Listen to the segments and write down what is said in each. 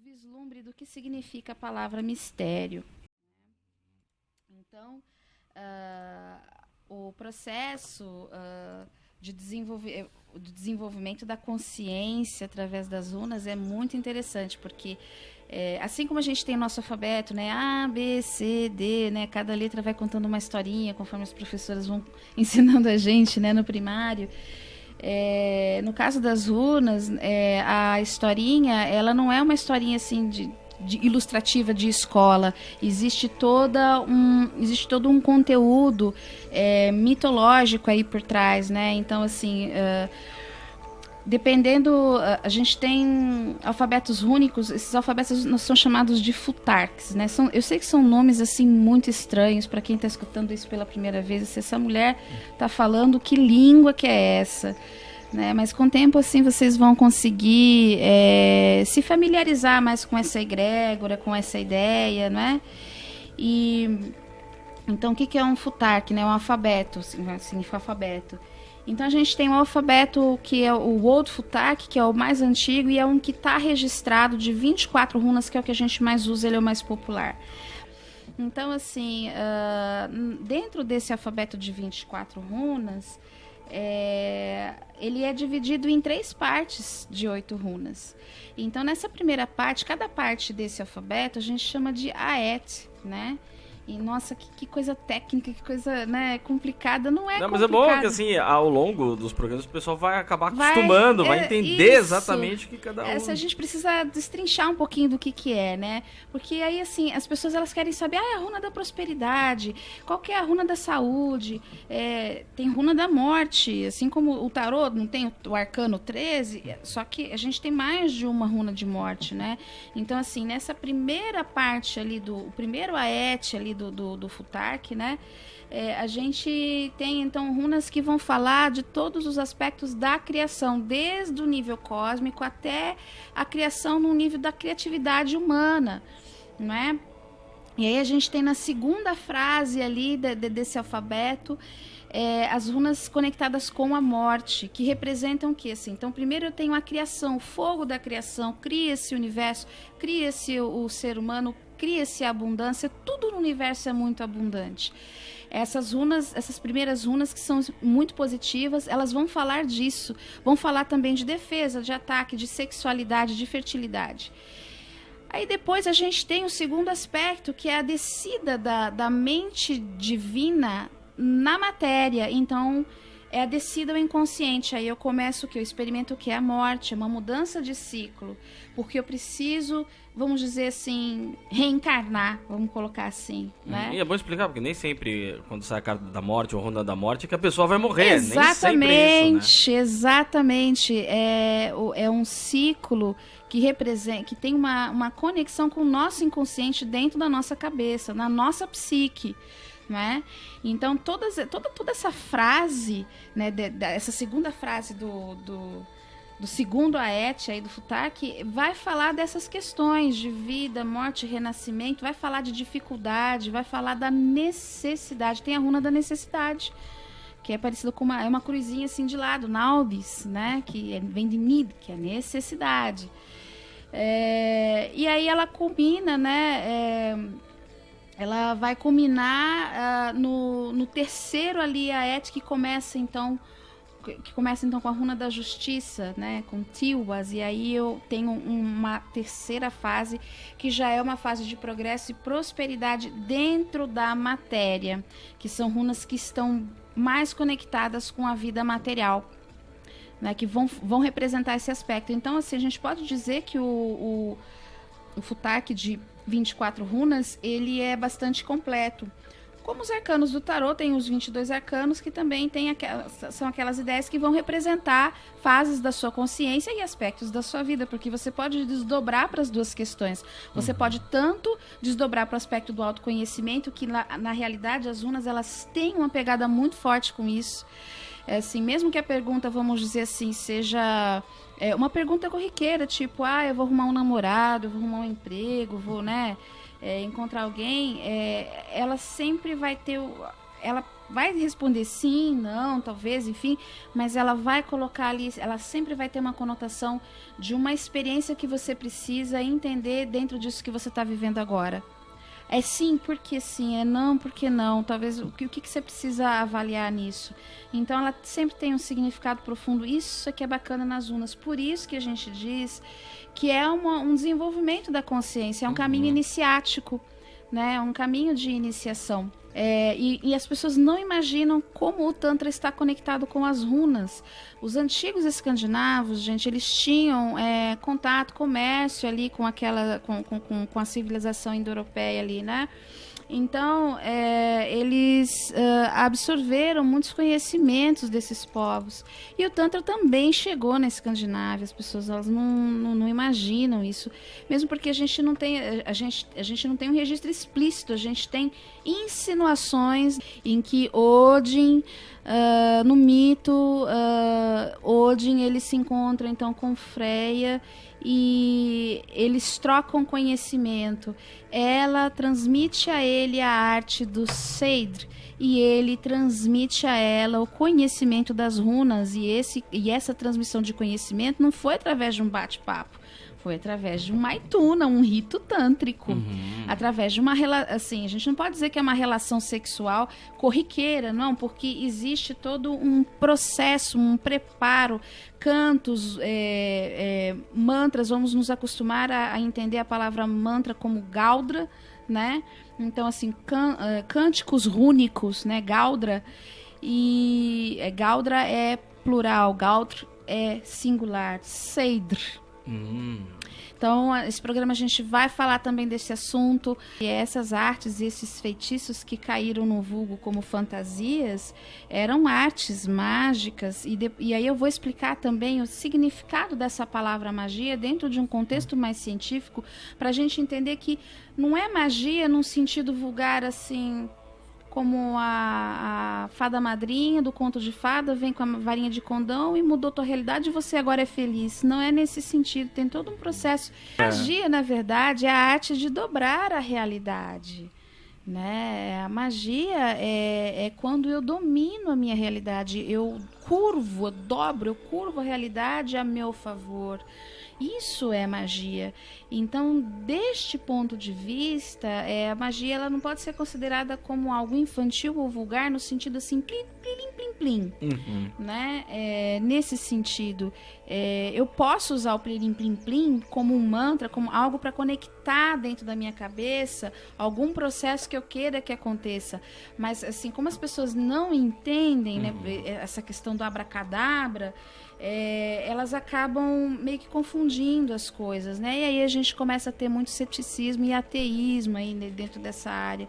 vislumbre do que significa a palavra mistério. Então, o processo de desenvolvimento da consciência através das runas é muito interessante, porque assim como a gente tem o nosso alfabeto, né, A, B, C, D, né, cada letra vai contando uma historinha, conforme as professoras vão ensinando a gente, né, no primário. No caso das runas, a historinha, ela não é uma historinha assim de ilustrativa de escola. Existe todo um conteúdo mitológico aí por trás, né? Então, assim, dependendo, a gente tem alfabetos rúnicos. Esses alfabetos são chamados de futarks, né? Eu sei que são nomes assim muito estranhos para quem está escutando isso pela primeira vez. Se essa mulher está falando, que língua que é essa? Né? Mas com o tempo assim vocês vão conseguir se familiarizar mais com essa egrégora, com essa ideia, não é? E então o que é um futark, né? Um alfabeto, significa alfabeto. Então a gente tem um alfabeto que é o Old Futark, que é o mais antigo e é um que está registrado de 24 runas, que é o que a gente mais usa, ele é o mais popular. Então assim, dentro desse alfabeto de 24 runas, ele é dividido em 3 partes de 8 runas. Então, nessa primeira parte, cada parte desse alfabeto a gente chama de Aet, né? E, nossa, que coisa técnica, que coisa, né, complicada. Não é complicado. Mas é bom que, assim, ao longo dos programas, o pessoal vai acabar acostumando, vai entender exatamente o que cada um... A gente precisa destrinchar um pouquinho do que é, né? Porque aí, assim, as pessoas, elas querem saber, a runa da prosperidade, qual que é a runa da saúde? Tem runa da morte, assim como o tarô não tem o arcano 13, só que a gente tem mais de uma runa de morte, né? Então, assim, nessa primeira parte ali, o primeiro aete ali do Futark, né? A gente tem, então, runas que vão falar de todos os aspectos da criação, desde o nível cósmico até a criação no nível da criatividade humana, não é? E aí a gente tem na segunda frase ali desse alfabeto as runas conectadas com a morte, que representam o quê? Assim? Então, primeiro eu tenho a criação, o fogo da criação, cria-se o universo, cria-se o ser humano, cria-se a abundância, tudo no universo é muito abundante. Essas primeiras runas, que são muito positivas, elas vão falar disso, vão falar também de defesa, de ataque, de sexualidade, de fertilidade. Aí depois a gente tem o segundo aspecto, que é a descida da mente divina na matéria. Então, é a descida ao inconsciente. Aí eu começo o que? Eu experimento o que? A morte, uma mudança de ciclo. Porque eu preciso, vamos dizer assim, reencarnar, vamos colocar assim, né? E é bom explicar, porque nem sempre, quando sai a carta da morte ou a ronda da morte, é que a pessoa vai morrer. Exatamente, nem sempre isso, né? Exatamente. É um ciclo que representa, que tem uma conexão com o nosso inconsciente dentro da nossa cabeça, na nossa psique. Né? Então toda essa frase, né, essa segunda frase do segundo aete aí do Futark vai falar dessas questões de vida, morte, renascimento, vai falar de dificuldade, vai falar da necessidade. Tem a runa da necessidade, que é parecida com uma cruzinha assim de lado, Naubis, né, que vem de Nid, que é necessidade. E aí ela combina, né, ela vai culminar no terceiro ali, aete, que começa então com a runa da justiça, né, com Tilwas, e aí eu tenho uma terceira fase, que já é uma fase de progresso e prosperidade dentro da matéria, que são runas que estão mais conectadas com a vida material, né, que vão representar esse aspecto. Então, assim, a gente pode dizer que o Futark de 24 runas, ele é bastante completo. Como os arcanos do tarô, tem os 22 arcanos, que também são aquelas ideias que vão representar fases da sua consciência e aspectos da sua vida, porque você pode desdobrar para as duas questões. Você pode tanto desdobrar para o aspecto do autoconhecimento, que na realidade as runas, elas têm uma pegada muito forte com isso. Assim, mesmo que a pergunta, vamos dizer assim, seja uma pergunta corriqueira, tipo, eu vou arrumar um namorado, eu vou arrumar um emprego, vou, né, encontrar alguém, ela sempre vai ter, ela vai responder sim, não, talvez, enfim, mas ela vai colocar ali, ela sempre vai ter uma conotação de uma experiência que você precisa entender dentro disso que você está vivendo agora. É sim, porque sim, é não, porque não. Talvez o que você precisa avaliar nisso. Então ela sempre tem um significado profundo. Isso é que é bacana nas runas. Por isso que a gente diz que é um desenvolvimento da consciência, é um caminho iniciático, né? É um caminho de iniciação. E as pessoas não imaginam como o Tantra está conectado com as runas. Os antigos escandinavos, gente, eles tinham contato, comércio ali com a civilização indo-europeia ali, né? Então, eles absorveram muitos conhecimentos desses povos. E o Tantra também chegou na Escandinávia. As pessoas elas não imaginam isso. Mesmo porque a gente não tem um registro explícito. A gente tem insinuações em que Odin, no mito, Odin ele se encontra então com Freya e eles trocam conhecimento. Ela transmite a ele a arte do Seidr e ele transmite a ela o conhecimento das runas, e essa transmissão de conhecimento não foi através de um bate-papo, foi através de um maituna, um rito tântrico, através de uma relação, assim, a gente não pode dizer que é uma relação sexual corriqueira, não, porque existe todo um processo, um preparo, cantos, mantras, vamos nos acostumar a entender a palavra mantra como Gaudra, né? Então, assim, cânticos rúnicos, né? Gaudra, e Gaudra é plural, Gaudr é singular, Seidr. Então, esse programa a gente vai falar também desse assunto. E essas artes e esses feitiços que caíram no vulgo como fantasias eram artes mágicas. E aí eu vou explicar também o significado dessa palavra magia dentro de um contexto mais científico, para a gente entender que não é magia num sentido vulgar, assim, como a fada madrinha do conto de fada vem com a varinha de condão e mudou tua realidade e você agora é feliz. Não é nesse sentido, tem todo um processo. Magia, na verdade, é a arte de dobrar a realidade, né? A magia é quando eu domino a minha realidade, eu curvo a realidade a meu favor. Isso é magia. Então, deste ponto de vista, a magia ela não pode ser considerada como algo infantil ou vulgar no sentido assim, plim, plim, plim, plim, né? Nesse sentido, eu posso usar o plim, plim, plim como um mantra, como algo para conectar dentro da minha cabeça algum processo que eu queira que aconteça. Mas, assim, como as pessoas não entendem, né, essa questão do abracadabra, elas acabam meio que confundindo as coisas, né? E aí a gente começa a ter muito ceticismo e ateísmo aí dentro dessa área.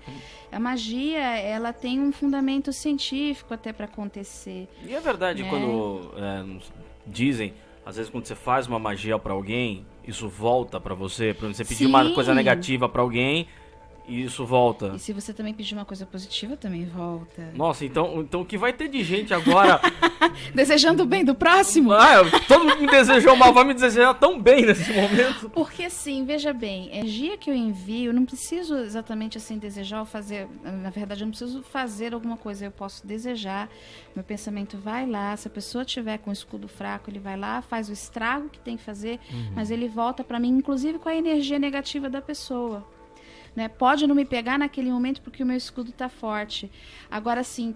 A magia, ela tem um fundamento científico até para acontecer. E é verdade, né? Quando dizem, às vezes quando você faz uma magia para alguém, isso volta para você. Por exemplo, você pedir uma coisa negativa para alguém, e isso volta. E se você também pedir uma coisa positiva, também volta. Nossa, então o que vai ter de gente agora... Desejando o bem do próximo? Todo mundo me desejou mal, vai me desejar tão bem nesse momento. Porque assim, veja bem, a energia que eu envio, eu não preciso exatamente assim desejar ou fazer... Na verdade, eu não preciso fazer alguma coisa, eu posso desejar. Meu pensamento vai lá, se a pessoa tiver com o escudo fraco, ele vai lá, faz o estrago que tem que fazer, mas ele volta para mim, inclusive com a energia negativa da pessoa. Né? Pode não me pegar naquele momento porque o meu escudo está forte. Agora, assim,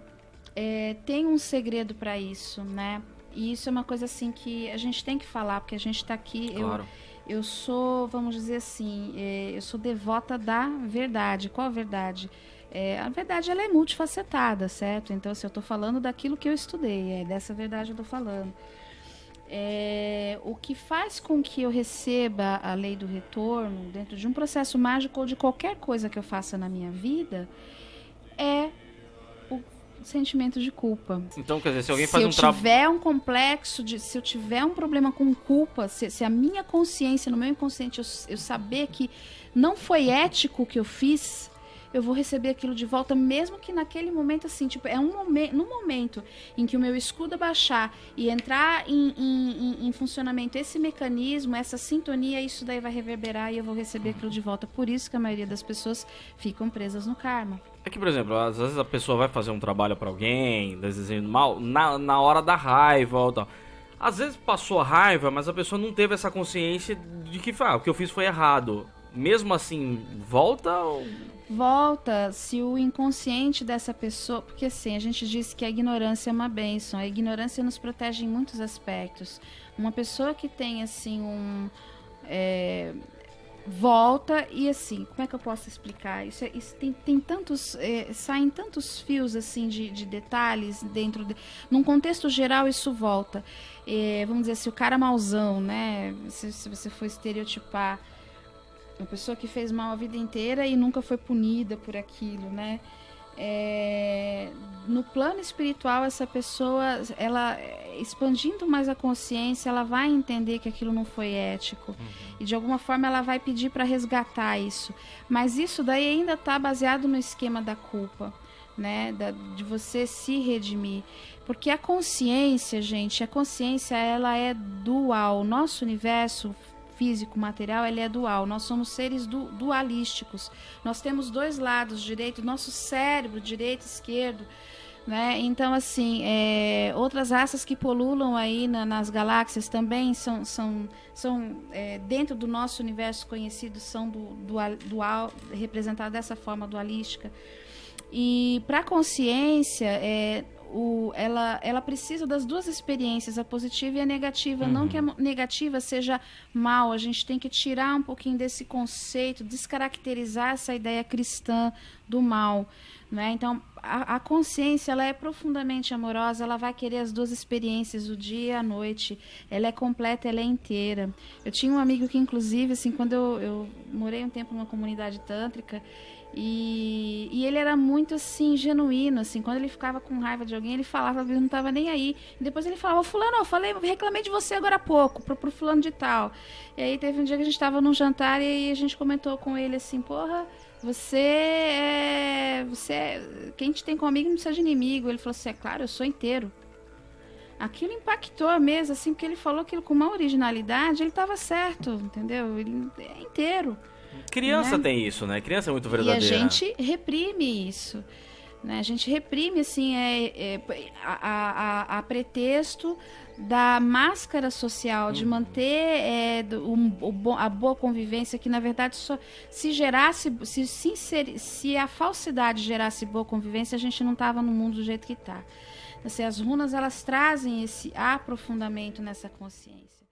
tem um segredo para isso, né? E isso é uma coisa assim que a gente tem que falar, porque a gente está aqui... Claro. Eu sou, vamos dizer assim, eu sou devota da verdade. Qual a verdade? A verdade ela é multifacetada, certo? Então, assim, eu estou falando daquilo que eu estudei, dessa verdade eu estou falando. O que faz com que eu receba a lei do retorno dentro de um processo mágico ou de qualquer coisa que eu faça na minha vida é o sentimento de culpa. Então, quer dizer, se alguém faz um trabalho... Se eu tiver um complexo, se eu tiver um problema com culpa, se a minha consciência, no meu inconsciente, eu saber que não foi ético o que eu fiz, eu vou receber aquilo de volta, mesmo que naquele momento, assim, tipo, no momento em que o meu escudo baixar e entrar em funcionamento esse mecanismo, essa sintonia, isso daí vai reverberar e eu vou receber aquilo de volta. Por isso que a maioria das pessoas ficam presas no karma. É que, por exemplo, às vezes a pessoa vai fazer um trabalho pra alguém, desejando mal, na hora da raiva ou tal. Às vezes passou a raiva, mas a pessoa não teve essa consciência de que o que eu fiz foi errado. Mesmo assim, volta ou... Volta se o inconsciente dessa pessoa... Porque assim, a gente diz que a ignorância é uma bênção. A ignorância nos protege em muitos aspectos. Uma pessoa que tem, assim, volta e assim, como é que eu posso explicar? Isso tem tantos, saem tantos fios assim de detalhes dentro num contexto geral isso volta. Vamos dizer assim, o cara mauzão, né? Se você for estereotipar uma pessoa que fez mal a vida inteira e nunca foi punida por aquilo, né? No plano espiritual, essa pessoa, ela expandindo mais a consciência, ela vai entender que aquilo não foi ético. E de alguma forma ela vai pedir para resgatar isso. Mas isso daí ainda está baseado no esquema da culpa, né? De você se redimir. Porque a consciência, gente, ela é dual. Nosso universo físico, material, ele é dual. Nós somos seres dualísticos. Nós temos dois lados, direito, nosso cérebro, direito e esquerdo, né? Então, assim, outras raças que pululam aí nas galáxias também são dentro do nosso universo conhecido, são dual, representado dessa forma dualística. E para a consciência, ela precisa das duas experiências, a positiva e a negativa. Não que a negativa seja mal, a gente tem que tirar um pouquinho desse conceito, descaracterizar essa ideia cristã do mal, né? Então, a consciência, ela é profundamente amorosa, ela vai querer as duas experiências, o dia e a noite. Ela é completa, ela é inteira. Eu tinha um amigo que, inclusive, assim, quando eu morei um tempo numa comunidade tântrica, e ele era muito, assim, genuíno, assim, quando ele ficava com raiva de alguém, ele falava, ele não estava nem aí. E depois ele falava, fulano, reclamei de você agora há pouco, pro fulano de tal. E aí teve um dia que a gente estava num jantar e aí a gente comentou com ele assim, porra, quem te tem como amigo não precisa de inimigo. Ele falou assim, é claro, eu sou inteiro. Aquilo impactou a mesa, assim, porque ele falou aquilo com uma originalidade, ele estava certo, entendeu? Ele é inteiro. Criança, né? Tem isso, né? Criança é muito verdadeira. E a gente reprime isso, né? A gente reprime, assim, a pretexto da máscara social, de manter a boa convivência, que na verdade só se a falsidade gerasse boa convivência, a gente não estava no mundo do jeito que está. Assim, as runas, elas trazem esse aprofundamento nessa consciência.